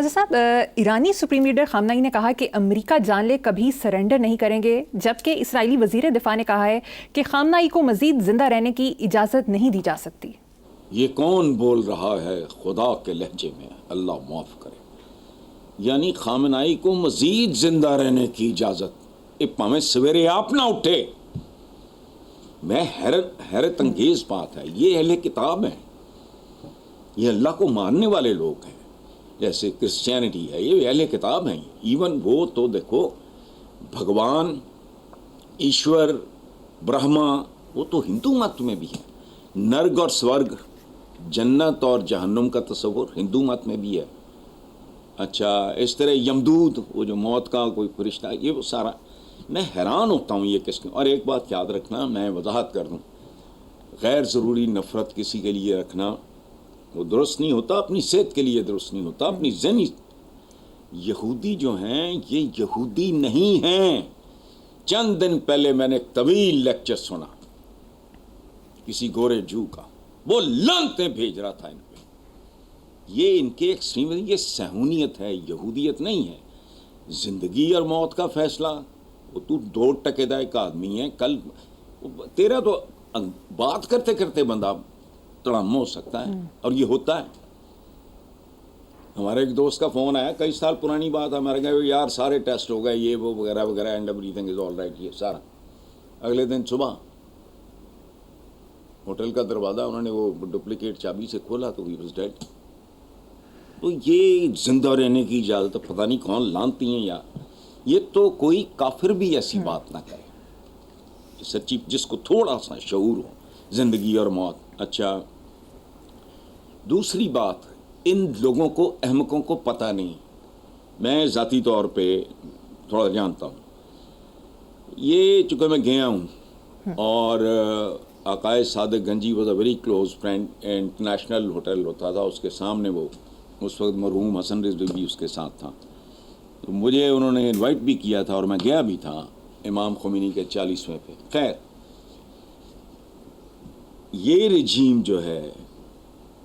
حضرت صاحب، ایرانی سپریم لیڈر خامنئی نے کہا کہ امریکہ جان لے کبھی سرنڈر نہیں کریں گے، جبکہ اسرائیلی وزیر دفاع نے کہا ہے کہ خامنئی کو مزید زندہ رہنے کی اجازت نہیں دی جا سکتی۔ یہ کون بول رہا ہے خدا کے لہجے میں؟ اللہ معاف کرے۔ یعنی خامنئی کو مزید زندہ رہنے کی اجازت؟ پاویں سویرے آپ نہ اٹھے۔ میں حیرت انگیز بات ہے، یہ اہل کتاب ہیں، یہ اللہ کو ماننے والے لوگ ہیں، جیسے کرسچینٹی ہے، یہ اہل کتاب ہیں۔ ایون وہ تو دیکھو بھگوان ایشور برہما وہ تو ہندو مت میں بھی ہے، نرگ اور سورگ، جنت اور جہنم کا تصور ہندو مت میں بھی ہے۔ اچھا، اس طرح یمدود وہ جو موت کا کوئی فرشتہ، یہ وہ سارا میں حیران ہوتا ہوں یہ کس کے۔ اور ایک بات یاد رکھنا، میں وضاحت کر دوں، غیر ضروری نفرت کسی کے لیے رکھنا وہ درست نہیں ہوتا، اپنی صحت کے لیے درست نہیں ہوتا، اپنی ذہنی۔ یہودی جو ہیں یہ یہودی نہیں ہیں۔ چند دن پہلے میں نے ایک طویل لیکچر سنا کسی گورے جو کا، وہ لعنتیں بھیج رہا تھا ان پہ۔ یہ ان کے ایکسٹریم، یہ صہیونیت ہے، یہودیت نہیں ہے۔ زندگی اور موت کا فیصلہ، وہ تو 2 ٹکے دا ایک آدمی ہے، کل تیرا تو بات کرتے کرتے بندہ تڑم ہو سکتا ہے، اور یہ ہوتا ہے۔ ہمارے ایک دوست کا فون آیا، کئی سال پرانی بات ہے، ہمارے کہا یار سارے ٹیسٹ ہو گئے، یہ وہ وغیرہ وغیرہ، and every thing is all right, یہ سارا۔ اگلے دن صبح ہوٹل کا دروازہ انہوں نے وہ ڈپلیکیٹ چابی سے کھولا تو ہی واز ڈیڈ۔ تو یہ زندہ رہنے کی اجازت پتہ نہیں کون لانتی ہیں، یا یہ تو کوئی کافر بھی ایسی بات نہ کرے سچی، جس کو تھوڑا سا شعور ہو زندگی اور موت۔ اچھا، دوسری بات، ان لوگوں کو احمقوں کو پتہ نہیں، میں ذاتی طور پہ تھوڑا جانتا ہوں، یہ چونکہ میں گیا ہوں، اور عقائد Sadiq Ganji was a very close friend, international hotel ہوتا تھا اس کے سامنے، وہ اس وقت مرحوم حسن رضوی بھی اس کے ساتھ تھا، تو مجھے انہوں نے انوائٹ بھی کیا تھا اور میں گیا بھی تھا امام خمینی کے 40ویں پہ۔ خیر، یہ رجیم جو ہے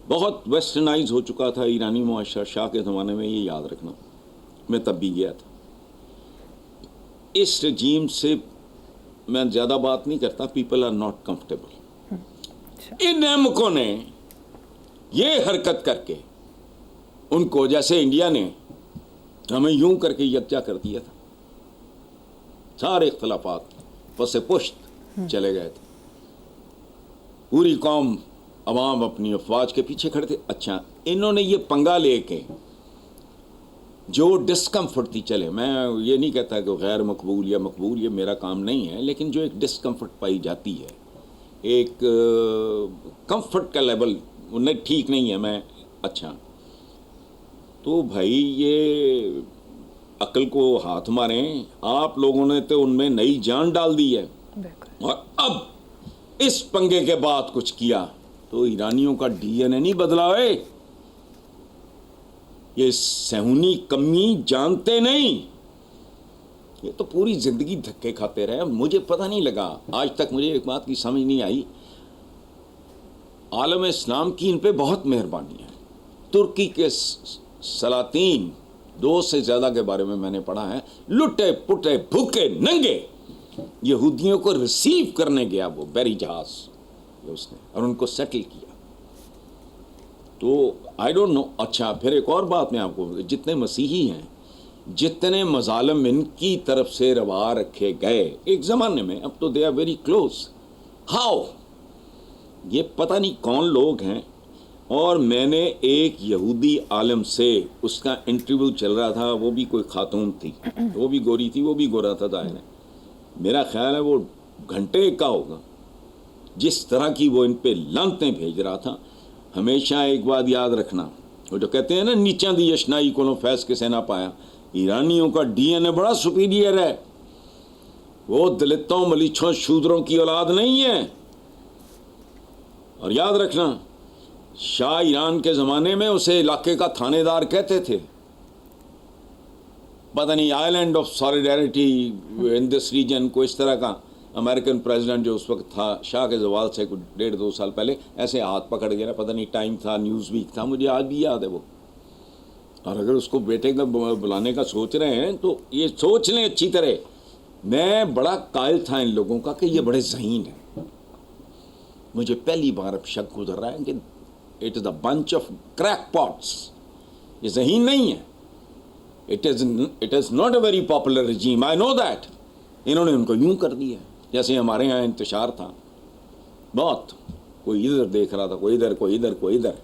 بہت ویسٹرنائز ہو چکا تھا ایرانی معاشرہ شاہ کے زمانے میں، یہ یاد رکھنا، میں تب بھی گیا تھا۔ اس رجیم سے میں زیادہ بات نہیں کرتا، پیپل آر ناٹ کمفرٹیبل۔ ان احمقوں نے یہ حرکت کر کے ان کو، جیسے انڈیا نے ہمیں یوں کر کے یکجا کر دیا تھا، سارے اختلافات پس پشت چلے گئے تھے، پوری قوم عوام اپنی افواج کے پیچھے کھڑے تھے۔ اچھا، انہوں نے یہ پنگا لے کے جو ڈسکمفرٹ تھی، چلے میں یہ نہیں کہتا کہ غیر مقبول یا مقبول، یہ میرا کام نہیں ہے، لیکن جو ایک ڈسکمفرٹ پائی جاتی ہے، ایک کمفرٹ کا لیول انہیں ٹھیک نہیں ہے، میں اچھا تو بھائی یہ عقل کو ہاتھ ماریں، آپ لوگوں نے تو ان میں نئی جان ڈال دی ہے، اور اب اس پنگے کے بعد کچھ کیا تو ایرانیوں کا ڈی این اے نہیں بدلا ہے، یہ صہیونی کمی جانتے نہیں، یہ تو پوری زندگی دھکے کھاتے رہے۔ مجھے پتہ نہیں لگا، آج تک مجھے ایک بات کی سمجھ نہیں آئی، عالم اسلام کی ان پہ بہت مہربانی ہے۔ ترکی کے سلاطین 2 سے زیادہ کے بارے میں نے پڑھا ہے، لٹے پٹے بھوکے ننگے یہودیوں کو ریسیو کرنے گیا وہ بحری جہاز اس نے، اور ان کو سیٹل کیا۔ تو آئی ڈونٹ نو۔ اچھا، پھر ایک اور بات میں آپ کو، جتنے مسیحی ہیں، جتنے مظالم ان کی طرف سے روا رکھے گئے ایک زمانے میں، اب تو they are very close. How? یہ پتہ نہیں کون لوگ ہیں۔ اور میں نے ایک یہودی عالم سے، اس کا انٹرویو چل رہا تھا، وہ بھی کوئی خاتون تھی، وہ بھی گوری تھی، وہ بھی گورا تھا ظاہر ہے، میرا خیال ہے وہ گھنٹے کا ہوگا، جس طرح کی وہ ان پہ لعنتیں بھیج رہا تھا۔ ہمیشہ ایک بات یاد رکھنا، وہ جو کہتے ہیں نا نیچاں دی اشنائی کو فیض کسے نہ پایا، ایرانیوں کا ڈی این اے بڑا سپیریئر ہے، وہ دلتوں ملیچھوں شودروں کی اولاد نہیں ہے۔ اور یاد رکھنا، شاہ ایران کے زمانے میں اسے علاقے کا تھانے دار کہتے تھے، پتہ نہیں island of solidarity in this region, کو اس طرح کا امریکن پریزیڈنٹ جو اس وقت تھا شاہ کے زوال سے کچھ 1.5-2 سال پہلے، ایسے ہاتھ پکڑ گیا، پتہ نہیں ٹائم تھا، نیوز ویک تھا، مجھے آج بھی یاد ہے وہ۔ اور اگر اس کو بیٹے کا بلانے کا سوچ رہے ہیں تو یہ سوچ لیں اچھی طرح. میں بڑا قائل تھا ان لوگوں کا کہ یہ بڑے ذہین ہیں. مجھے پہلی بار اب شک گزر رہا ہے کہ it is a bunch of crackpots. یہ ذہین نہیں ہے. It is not a very popular regime, I know that. انہوں نے ان کو یوں کر دیا جیسے ہمارے یہاں انتشار تھا بہت, کوئی ادھر دیکھ رہا تھا, کوئی ادھر, کوئی ادھر, کوئی ادھر.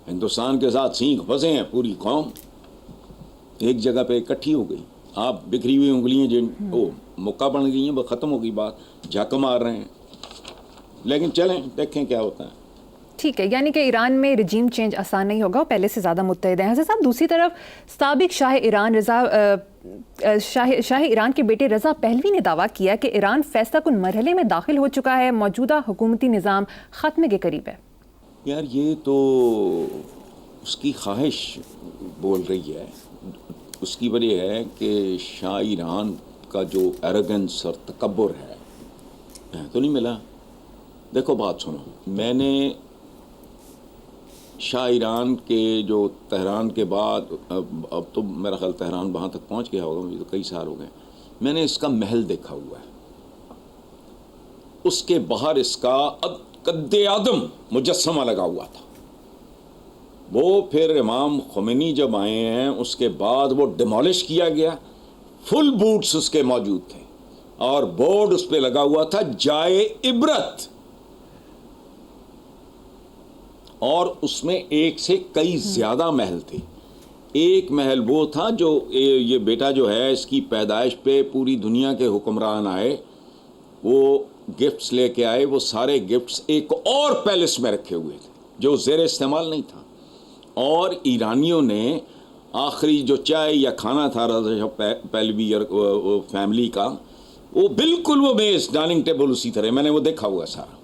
ہندوستان کے ساتھ سینگ پھنسے ہیں پوری قوم, ایک جگہ پہ اکٹھی ہو گئی. آپ بکھری ہوئی انگلیاں جن وہ مکہ بن گئی ہیں, وہ ختم ہو گئی بات, جھک مار رہے ہیں. لیکن چلیں دیکھیں کیا ہوتا ہے. ٹھیک ہے, یعنی کہ ایران میں رجیم چینج آسان نہیں ہوگا, پہلے سے زیادہ متحد ہیں. حضرت صاحب دوسری طرف سابق شاہ ایران کے بیٹے رضا پہلوی نے دعویٰ کیا کہ ایران فیصلہ کن مرحلے میں داخل ہو چکا ہے, موجودہ حکومتی نظام ختمے کے قریب ہے. یار یہ تو اس کی خواہش بول رہی ہے. اس کی وجہ ہے کہ شاہ ایران کا جو ایروگنس اور تکبر ہے تو نہیں ملا. دیکھو بات سنو, میں نے شاہ ایران کے جو تہران کے بعد, اب تو میرا خیال تہران وہاں تک پہنچ گیا ہوگا, مجھے تو کئی سال ہو گئے, میں نے اس کا محل دیکھا ہوا ہے. اس کے باہر اس کا قد آدم مجسمہ لگا ہوا تھا. وہ پھر امام خمینی جب آئے ہیں اس کے بعد وہ ڈیمالش کیا گیا. فل بوٹس اس کے موجود تھے اور بورڈ اس پہ لگا ہوا تھا جائے عبرت, اور اس میں ایک سے کئی زیادہ محل تھے. ایک محل وہ تھا جو یہ بیٹا جو ہے اس کی پیدائش پہ پوری دنیا کے حکمران آئے, وہ گفٹس لے کے آئے. وہ سارے گفٹس ایک اور پیلس میں رکھے ہوئے تھے جو زیر استعمال نہیں تھا, اور ایرانیوں نے آخری جو چائے یا کھانا تھا رضا شاہ پہلوی اور فیملی کا, وہ بالکل وہ میز ڈائننگ ٹیبل اسی طرح, میں نے وہ دیکھا ہوا سارا.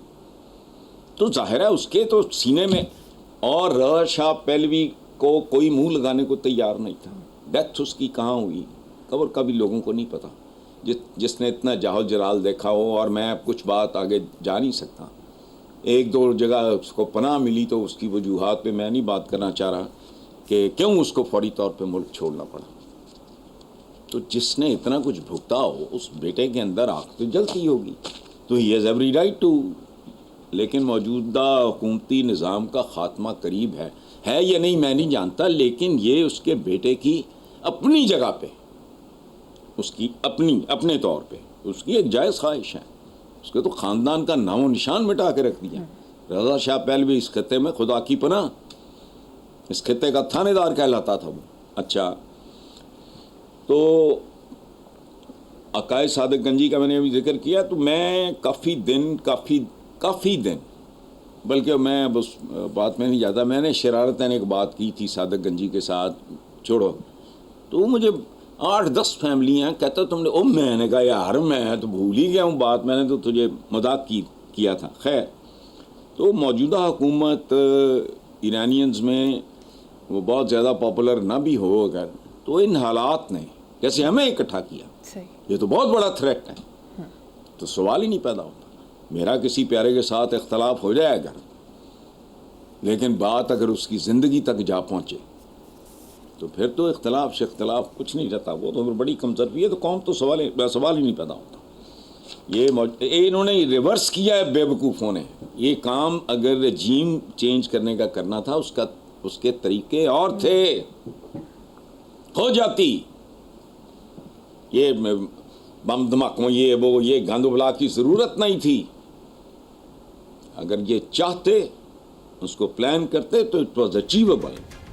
تو ظاہر ہے اس کے تو سینے میں, اور رضا شاہ پہلوی کو کوئی منہ لگانے کو تیار نہیں تھا. ڈیتھ اس کی کہاں ہوئی قبر کا بھی لوگوں کو نہیں پتا, جس نے اتنا جاہل جلال دیکھا ہو. اور میں اب کچھ بات آگے جا نہیں سکتا, ایک دو جگہ اس کو پناہ ملی تو اس کی وجوہات پہ میں نہیں بات کرنا چاہ رہا کہ کیوں اس کو فوری طور پہ ملک چھوڑنا پڑا. تو جس نے اتنا کچھ بھگتا ہو اس بیٹے کے اندر آگ تو جلتی ہوگی, تو he has every right to. لیکن موجودہ حکومتی نظام کا خاتمہ قریب ہے یا نہیں میں نہیں جانتا, لیکن یہ اس کے بیٹے کی اپنی جگہ پہ, اس کی اپنے طور پہ اس کی ایک جائز خواہش ہے. اس کے تو خاندان کا نام و نشان مٹا کے رکھ دیا. رضا شاہ پہلوی اس خطے میں خدا کی پناہ, اس خطے کا تھانے دار کہلاتا تھا وہ. اچھا, تو عقائد صادق گنجی کا میں نے ابھی ذکر کیا, تو میں کافی دن بلکہ میں اب اس بات میں نہیں جاتا. میں نے شرارتاً ایک بات کی تھی صادق گنجی کے ساتھ, چھوڑو, تو مجھے 8-10 فیملیاں کہتا تم نے, میں نے کہا یار میں تو بھول ہی گیا ہوں بات, میں نے تو تجھے مذاق کیا تھا. خیر, تو موجودہ حکومت ایرانینز میں وہ بہت زیادہ پاپولر نہ بھی ہو اگر, تو ان حالات نے جیسے ہمیں اکٹھا کیا, یہ تو بہت بڑا تھریٹ ہے. تو سوال ہی نہیں پیدا ہوتا. میرا کسی پیارے کے ساتھ اختلاف ہو جائے اگر, لیکن بات اگر اس کی زندگی تک جا پہنچے تو پھر تو اختلاف کچھ نہیں رہتا. وہ تو بڑی کمزوری ہے, تو قوم تو سوال ہی نہیں پیدا ہوتا. یہ انہوں نے ریورس کیا ہے بیوقوفوں نے. یہ کام اگر رجیم چینج کرنے کا کرنا تھا, اس کے طریقے اور تھے, ہو جاتی. یہ بم دھماکوں یہ گند بلا کی ضرورت نہیں تھی. اگر یہ چاہتے اس کو پلان کرتے تو اٹ واز اچیویبل.